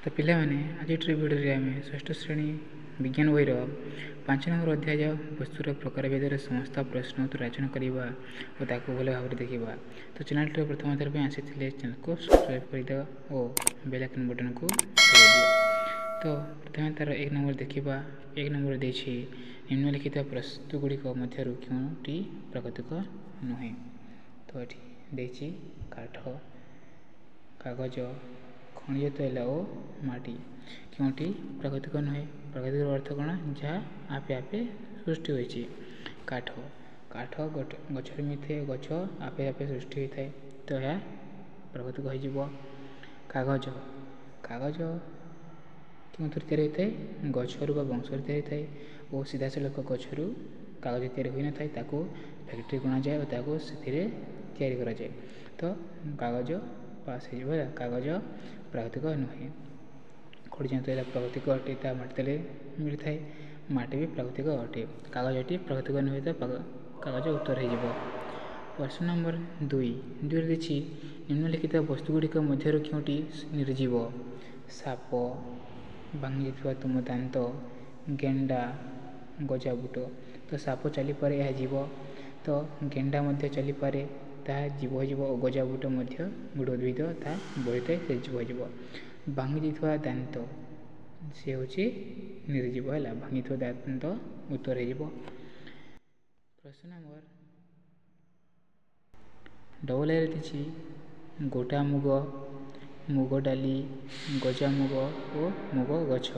तो पिलाने आज भिडियो आम षष्ठ श्रेणी विज्ञान बहीर 5 नंबर अध्याय वस्तुर प्रकार भेदर समस्त प्रश्न उत्तर रचना करवा और ताकू भल भाव देखा। तो चैनल प्रथम थर आसी चैनल को सब्सक्राइब करदे और बेल आइकन बटन को दबा दियो। तो प्रथम तार 1 नंबर देखा। 1 नंबर देछि निम्नलिखित प्रस्तुत गुड़िक मध्य क्योंटी प्राकृतिक नुहे। तो ये काठ, कागज, खनिज तैल और माटी क्योंटी प्राकृतिक नुहे। प्राकृतिक अर्थ कौन जहाँ आपे आपे सृष्टि होती। काठ काठ गचर मिथे गच आपे आपे सृष्टि होता है तो यह प्राकृतिक हो। कागज कागज क्यों तैयारी होता है गचरू वंशर तैयारी होता है और सीधा सड़क गचरू कागज तैयारी होना था फैक्ट्री गणा जाए और तैयारी करा जाए तो कागज पास हो। कागज प्राकृतिक नुहे। खनिज तैल प्राकृतिक अटे माटी तले मिलता है। माटी भी प्राकृतिक अटे। कागजटी प्राकृतिक नुहे तो कागज उत्तर हो। प्रश्न नंबर 2 देखिए निम्नलिखित वस्तुगुड़िक मध्य क्योंटी निर्जीव। साप, भांगी तुम दांत, गेंडा, गजाबुट। तो साप चली पारे यह जीव तो गेंडा चली पारे ताहा जीव हो। गजाबुट गोटे उद्भिद ता बढ़ी से जीव हो। भांगी दांत सी हूँ निर्जीव है। भांगी दांत उत्तर हो। प्रश्न नंबर डबल ए देखिए गोटा मुग, मुग डाली, गजा मुग और मुग गछ।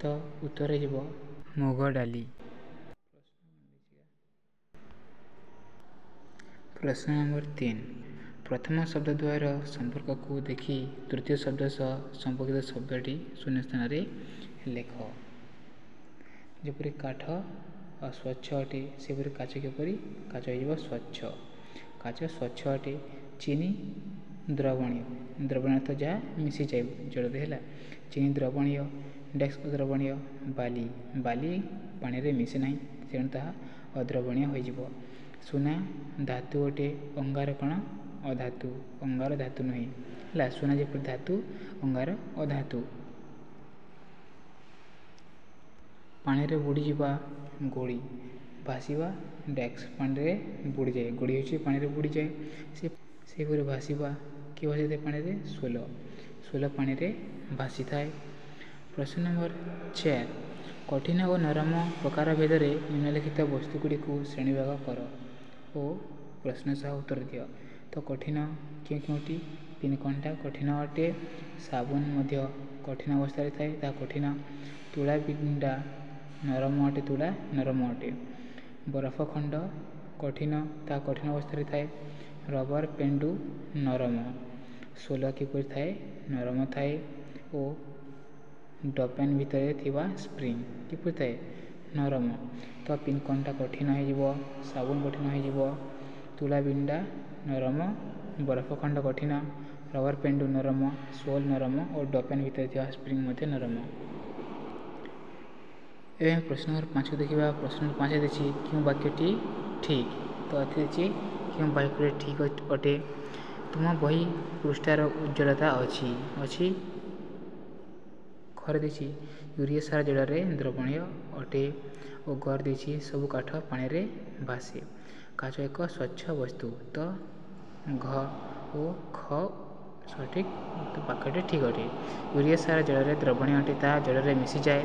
तो उत्तर हो मुग डाली। प्रश्न नंबर 3 प्रथम शब्द द्वार संपर्क को देखी तृतीय शब्द सह संपर्कित शब्दटी शून्य स्थान लेख। जपरी काठ अस्वच्छ अटे सेपरी काच किपरि काच हो स्वच्छ। काच स्वच्छ अटे। चीनी द्रवणीय द्रवणीय तो जहाँ मिसी जाए जल है। चीनी द्रवणीय, डेस्क अद्रवणीय। बाली बाली पानी रे मिसे ना तेणु ताहा अद्रवणीय हो। सुना धातु अटे। अंगार कौन अधातु। अंगार धातु नुहे है। सुना जप धातु अंगार अधातु। पानी रे बुड़ी जावा गोड़ी। भाषा डेस्क पानी रे बुड़ी जाए। गोड़ी हो पानी रे बुड़ी जाए से भाषा किए भाषी था पानी रे सोल। सोल पानी रे भाषी थाए। प्रश्न नंबर 4 कठिन और नरम प्रकार भेदर निम्नलिखित वस्तुगुड़ी को श्रेणीभाग कर ओ प्रश्न सह उत्तर दियो। तो कठिन क्योंटी 3 घंटा कठिन अटे। साबुन कठिन अवस्था थाए ता कठिन। तुला बिंडा नरम अटे। तुला नरम अटे। बरफ खंड कठिन ता कठिन अवस्था थाए। रबर पेंडु नरम। सोल किपर थाए नरम थाए और डपेन भितर थिबा स्प्रिंग किपर थाए नरम। तो 3 घंटा कठिन हो। साबुन कठिन हो। तुला बिंडा नरम, बरफ खंड कठिन, रबर पेंडु नरम, सोल नरम और डपेन भितर थिबा स्प्रिंग नरम। एवं प्रश्न नंबर 5 को देखा। प्रश्न नंबर 5 देखिए क्यों वाक्यटी ठीक। तो अति क्यों वाक्य ठीक अटे। तुम बही पृष्ठार उज्ज्वलता अच्छी खर देखिए यूरिया सार जल द्रवणीय अटे और घर देखिए सबू काठ पानी रे भासे। काच एक स्वच्छ वस्तु तो घ ओ ख सठिक तो वाक्यटी ठीक अटे। यूरिया सार जल द्रवणीय अटे ता जल मिसी जाए।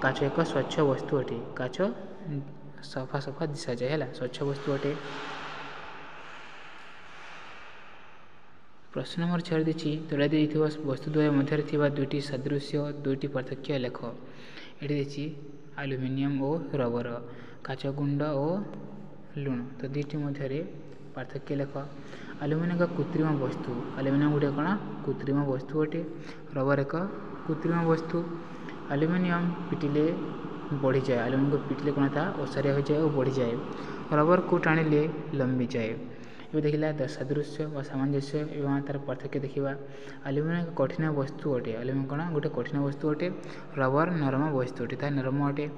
काच एक स्वच्छ वस्तु अटे। काच सफा सफा दिशा जाए है स्वच्छ वस्तु अटे। प्रश्न नंबर 6 देखिए तले दी वस्तुद्वय मध्य दुईटी सादृश्य दुईटी पार्थक्य लेख। ये देखिए आलुमिनियम और रबर, काच गुंड और लुण। तो दुईटी मध्य पार्थक्य लेख। आलुमिनियम एक कृत्रिम वस्तु। आलुमिनियम गोटे कौन कृत्रिम वस्तु अटे। रबर एक कृत्रिम वस्तु। आलुमिनियम पिटिले बढ़ी जाए। आलुमिनियम को पिटिले कौन था ओसारिया हो जाए और बढ़ी जाए। रबर को टाणिले लंबी जाए। ये देखला सादृश्य व सामंजस्य एवं तार पार्थक्य देखा। आलुमिनियम एक कठिन वस्तु अटे। आलुमिनियम कौन गोटे कठिन वस्तु अटे। रबर नरम वस्तु अटे ता नरम अटे।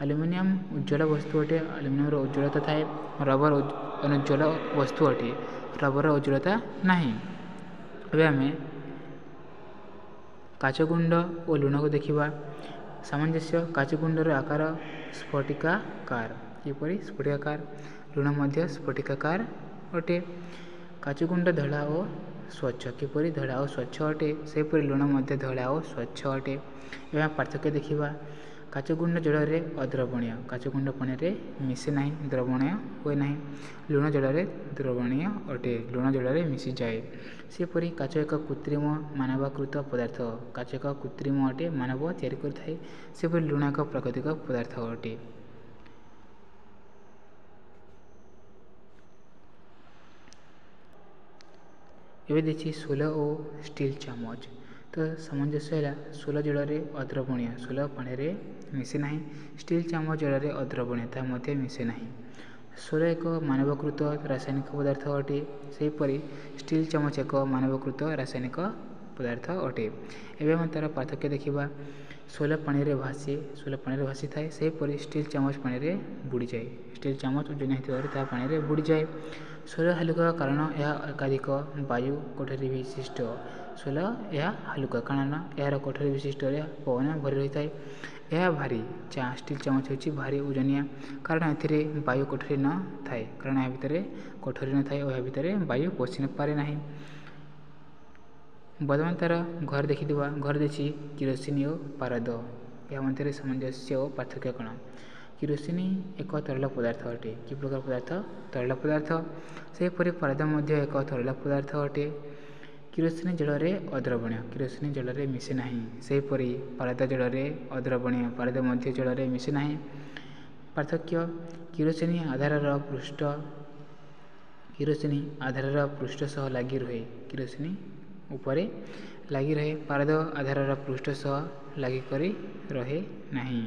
आलुमिनियम उज्ज्वल वस्तु अटे। आलुमिनियम उज्ज्वलता थाए। रबर अनुज्ज्वल वस्तु अटे। रबर उज्ज्वलता नहीं। आम କାଚଗୁଣ୍ଡ ଓ ଲୁଣକୁ ଦେଖିବା। ସାମଞ୍ଜସ୍ୟ କାଚଗୁଣ୍ଡର ଆକାର ସ୍ଫଟିକାକାର। କିପରି ସ୍ଫଟିକାକାର? ଲୁଣ ମଧ୍ୟ ସ୍ଫଟିକାକାର ଅଟେ। କାଚଗୁଣ୍ଡ ଧଳା ଓ ସ୍ୱଚ୍ଛ। କିପରି ଧଳା ଓ ସ୍ୱଚ୍ଛ ଅଟେ? ସେହିପରି ଲୁଣ ମଧ୍ୟ ଧଳା ଓ ସ୍ୱଚ୍ଛ ଅଟେ। ଏହା ପାର୍ଥକ୍ୟ ଦେଖିବା। କାଚଗୁଣ୍ଡ ଜଳରେ ଅଦ୍ରବଣୀୟ। କାଚଗୁଣ୍ଡ ପାଣିରେ ମିଶେ ନାହିଁ, ଦ୍ରବଣୀୟ ହୁଏ ନାହିଁ। ଲୁଣ ଜଳରେ ଦ୍ରବଣୀୟ ଅଟେ, ଲୁଣ ଜଳରେ ମିଶିଯାଏ। ସେହିପରି କାଚ ଏକ କୃତ୍ରିମ ମାନବାକୃତ ପଦାର୍ଥ। କାଚ ଏକ କୃତ୍ରିମ ଅଟେ, ମାନବ ତିଆରି କରିଥାଏ। ସେହିପରି ଲୁଣ ଏକ ପ୍ରାକୃତିକ ପଦାର୍ଥ ଅଟେ। ଏବେ ଦେଇଛି ସୋଲ ଓ ଷ୍ଟିଲ୍ ଚାମଚ। ତ ସାମଞ୍ଜସ୍ୟ ହେଲା ସୋଲ ଜଳରେ ଅଦ୍ରବଣୀୟ, ସୋଲ ପାଣିରେ ମିଶେ ନାହିଁ। ଷ୍ଟିଲ୍ ଚାମଚ ଜଳରେ ଅଦ୍ରବଣୀୟ, ତାହା ମଧ୍ୟ ମିଶେ ନାହିଁ। ସୋଲ ଏକ ମାନବକୃତ ରାସାୟନିକ ପଦାର୍ଥ ଅଟେ। ସେହିପରି ଷ୍ଟିଲ୍ ଚାମଚ ଏକ ମାନବକୃତ ରାସାୟନିକ ପଦାର୍ଥ ଅଟେ। ଏବେ ଆମେ ତା'ର ପାର୍ଥକ୍ୟ ଦେଖିବା। ସୋଲ ପାଣିରେ ଭାସିଥାଏ। ସେହିପରି ଷ୍ଟିଲ୍ ଚାମଚ ପାଣିରେ ବୁଡ଼ିଯାଏ। ଷ୍ଟିଲ୍ ଚାମଚ ଓଜନ ହେଇଥିବାରୁ ତାହା ପାଣିରେ ବୁଡ଼ିଯାଏ। ସୋଲ ହାଲୁକା କାରଣ ଏହା ଏକାଧିକ ବାୟୁ କୋଠରୀ ବିଶିଷ୍ଟ। ସୋଲ ଏହା ହାଲୁକା କାରଣ ଏହାର କୋଠରୀ ବିଶିଷ୍ଟରେ ପବନ ଭରି ରହିଥାଏ। ଏହା ଭାରୀ। ଷ୍ଟିଲ୍ ଚାମଚ ହେଉଛି ଭାରୀ ଓଜନିଆ କାରଣ ଏଥିରେ ବାୟୁ କୋଠରୀ ନ ଥାଏ, କାରଣ ଏହା ଭିତରେ କୋଠରୀ ନଥାଏ ଓ ଏହା ଭିତରେ ବାୟୁ ପଶି ପାରେ ନାହିଁ। ବର୍ତ୍ତମାନ ତା'ର ଘର ଦେଖିଦେବା। ଘର ଦେଇଛି କିରୋସିନ ଓ ପାରଦ। ଏହା ମଧ୍ୟରେ ସାମଞ୍ଜସ୍ୟ ଓ ପାର୍ଥକ୍ୟ କ'ଣ? କିରୋସିନ ଏକ ତରଳ ପଦାର୍ଥ ଅଟେ। କି ପ୍ରକାର ପଦାର୍ଥ? ତରଳ ପଦାର୍ଥ। ସେହିପରି ପାରଦ ମଧ୍ୟ ଏକ ତରଳ ପଦାର୍ଥ ଅଟେ। କିରୋସିନ ଜଳରେ ଅଦ୍ରବଣୀୟ। କିରୋସିନ ଜଳରେ ମିଶେ ନାହିଁ। ସେହିପରି ପାରଦ ଜଳରେ ଅଦ୍ରବଣୀୟ, ପାରଦ ମଧ୍ୟ ଜଳରେ ମିଶେ ନାହିଁ। ପାର୍ଥକ୍ୟ: କିରୋସିନ ଆଧାରର ପୃଷ୍ଠ ସହ ଲାଗି ରହେ। କିରୋସିନ ଉପରେ ଲାଗି ରହେ। ପାରଦ ଆଧାରର ପୃଷ୍ଠ ସହ ଲାଗି କରି ରହେ ନାହିଁ।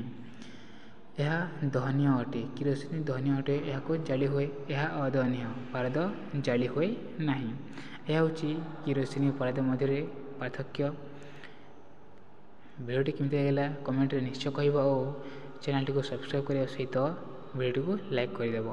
ଏହା ଦହନୀୟ ଅଟେ। କିରୋସିନ ଦହନୀୟ ଅଟେ, ଏହାକୁ ଜାଳି ହୁଏ। ଏହା ଅଦହନୀୟ, ପାରଦ ଜାଳି ହୁଏ ନାହିଁ। ଏହା ହେଉଛି କିରୋସିନ ଓ ପାରଦ ମଧ୍ୟରେ ପାର୍ଥକ୍ୟ। ଭିଡ଼ିଓଟି କେମିତି ଲାଗିଲା କମେଣ୍ଟରେ ନିଶ୍ଚୟ କହିବ ଓ ଚ୍ୟାନେଲଟିକୁ ସବସ୍କ୍ରାଇବ୍ କରିବା ସହିତ ଭିଡ଼ିଓଟିକୁ ଲାଇକ୍ କରିଦେବ।